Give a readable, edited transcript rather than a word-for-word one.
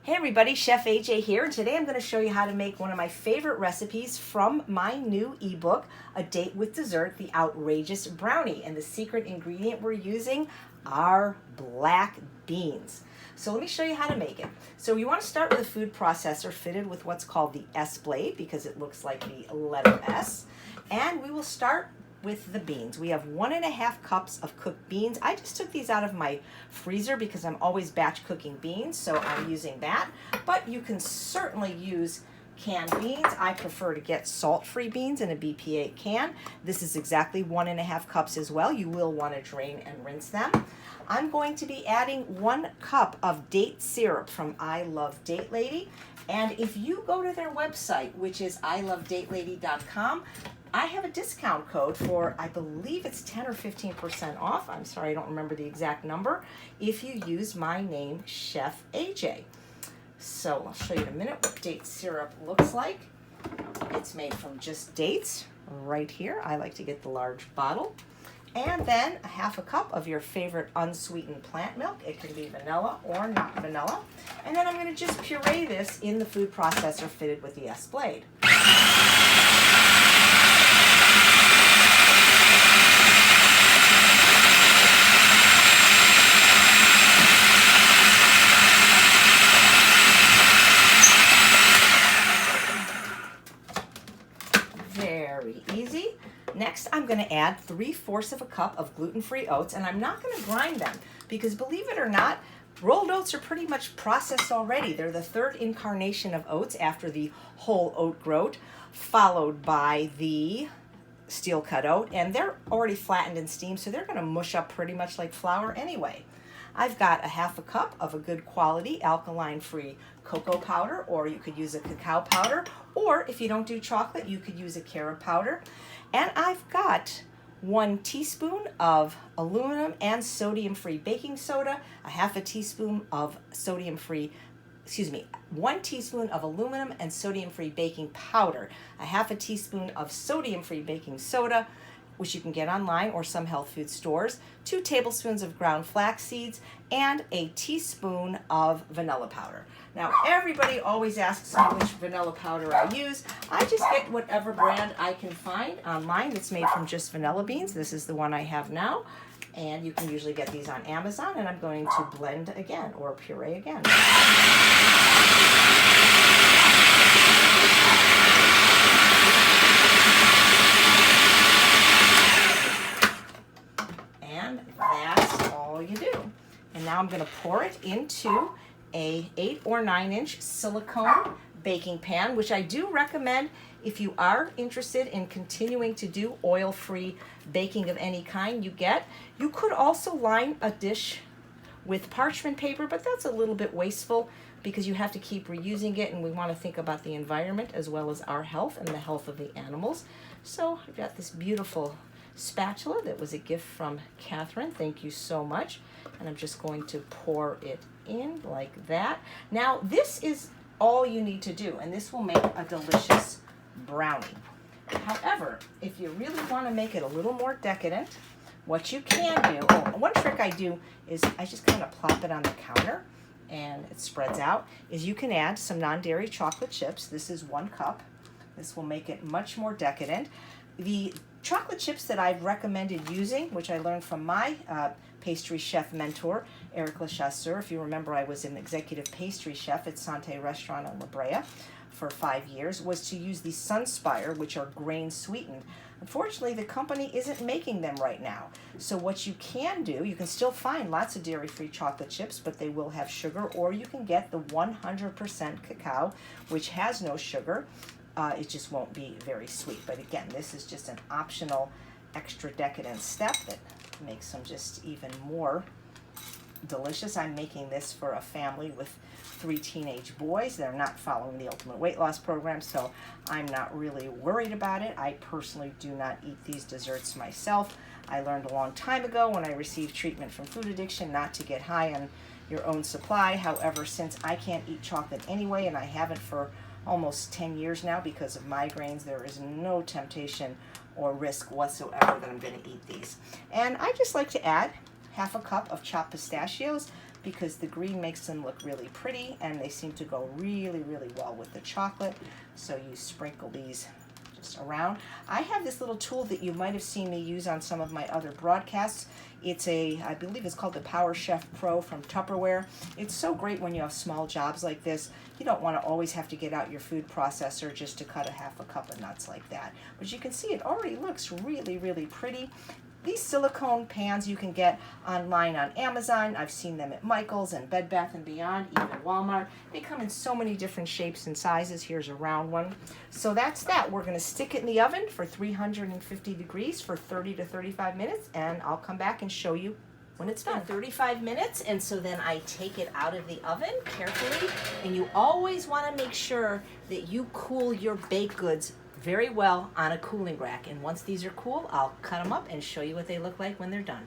Hey everybody, Chef AJ here, and today I'm going to show you how to make one of my favorite recipes from my new ebook, A Date with Dessert, the Outrageous Brownie. And the secret ingredient we're using are black beans. So let me show you how to make it. So you want to start with a food processor fitted with what's called the S blade because it looks like the letter S. And we will start with the beans. We have 1.5 cups of cooked beans. I just took these out of my freezer because I'm always batch cooking beans, so I'm using that. But you can certainly use canned beans. I prefer to get salt-free beans in a BPA can. This is exactly 1.5 cups as well. You will want to drain and rinse them. I'm going to be adding 1 cup of date syrup from I Love Date Lady. And if you go to their website, which is ilovedatelady.com, I have a discount code for, I believe it's 10 or 15% off. I'm sorry, I don't remember the exact number. If you use my name, Chef AJ. So I'll show you in a minute what date syrup looks like. It's made from just dates right here. I like to get the large bottle. And then 1/2 cup of your favorite unsweetened plant milk. It can be vanilla or not vanilla. And then I'm going to just puree this in the food processor fitted with the S blade. Very easy. Next, I'm going to add 3/4 cup of gluten-free oats, and I'm not going to grind them because, believe it or not, rolled oats are pretty much processed already. They're the 3rd incarnation of oats after the whole oat groat, followed by the steel cut oat, and they're already flattened and steamed, so they're going to mush up pretty much like flour anyway. I've got 1/2 cup of a good quality alkaline-free cocoa powder, or you could use a cacao powder, or if you don't do chocolate, you could use a carob powder. And I've got 1 teaspoon of aluminum and sodium-free baking soda, 1/2 teaspoon of sodium-free, 1 teaspoon of aluminum and sodium-free baking powder, 1/2 teaspoon of sodium-free baking soda, which you can get online or some health food stores, 2 tablespoons of ground flax seeds, and a teaspoon of vanilla powder. Now, everybody always asks me which vanilla powder I use. I just get whatever brand I can find online that's made from just vanilla beans. This is the one I have now, and you can usually get these on Amazon, and I'm going to blend again, or puree again. And that's all you do. And now I'm going to pour it into a 8 or 9-inch silicone baking pan, which I do recommend if you are interested in continuing to do oil-free baking of any kind you get. You could also line a dish with parchment paper, but that's a little bit wasteful because you have to keep reusing it, and we want to think about the environment as well as our health and the health of the animals. So I've got this beautiful spatula that was a gift from Catherine. Thank you so much. And I'm just going to pour it in like that. Now, this is all you need to do, and this will make a delicious brownie. However, if you really want to make it a little more decadent, what you can do, one trick I do is I just kind of plop it on the counter and it spreads out, is you can add some non-dairy chocolate chips. This is 1 cup. This will make it much more decadent. The chocolate chips that I've recommended using, which I learned from my pastry chef mentor, Eric Lechasseur. If you remember, I was an executive pastry chef at Sante Restaurant in La Brea for 5 years, was to use the Sunspire, which are grain sweetened. Unfortunately, the company isn't making them right now. So what you can do, you can still find lots of dairy-free chocolate chips, but they will have sugar, or you can get the 100% cacao, which has no sugar. It just won't be very sweet. But again, this is just an optional extra decadent step that makes them just even more delicious. I'm making this for a family with 3 teenage boys. They're not following the Ultimate Weight Loss Program, so I'm not really worried about it. I personally do not eat these desserts myself. I learned a long time ago when I received treatment from food addiction not to get high on your own supply. However, since I can't eat chocolate anyway, and I haven't for almost 10 years now because of migraines, there is no temptation or risk whatsoever that I'm going to eat these. And I just like to add 1/2 cup of chopped pistachios. because the green makes them look really pretty, and they seem to go really, really well with the chocolate. So you sprinkle these just around. I have this little tool that you might have seen me use on some of my other broadcasts. It's I believe it's called the Power Chef Pro from Tupperware. It's so great when you have small jobs like this. You don't want to always have to get out your food processor just to cut a half a cup of nuts like that. But you can see it already looks really, really pretty. These silicone pans you can get online on Amazon. I've seen them at Michael's and Bed Bath & Beyond, even Walmart. They come in so many different shapes and sizes. Here's a round one. So that's that. We're going to stick it in the oven for 350 degrees for 30 to 35 minutes, and I'll come back and show you when it's done. 35 minutes, and so then I take it out of the oven carefully, and you always want to make sure that you cool your baked goods very well on a cooling rack. And once these are cool, I'll cut them up and show you what they look like when they're done.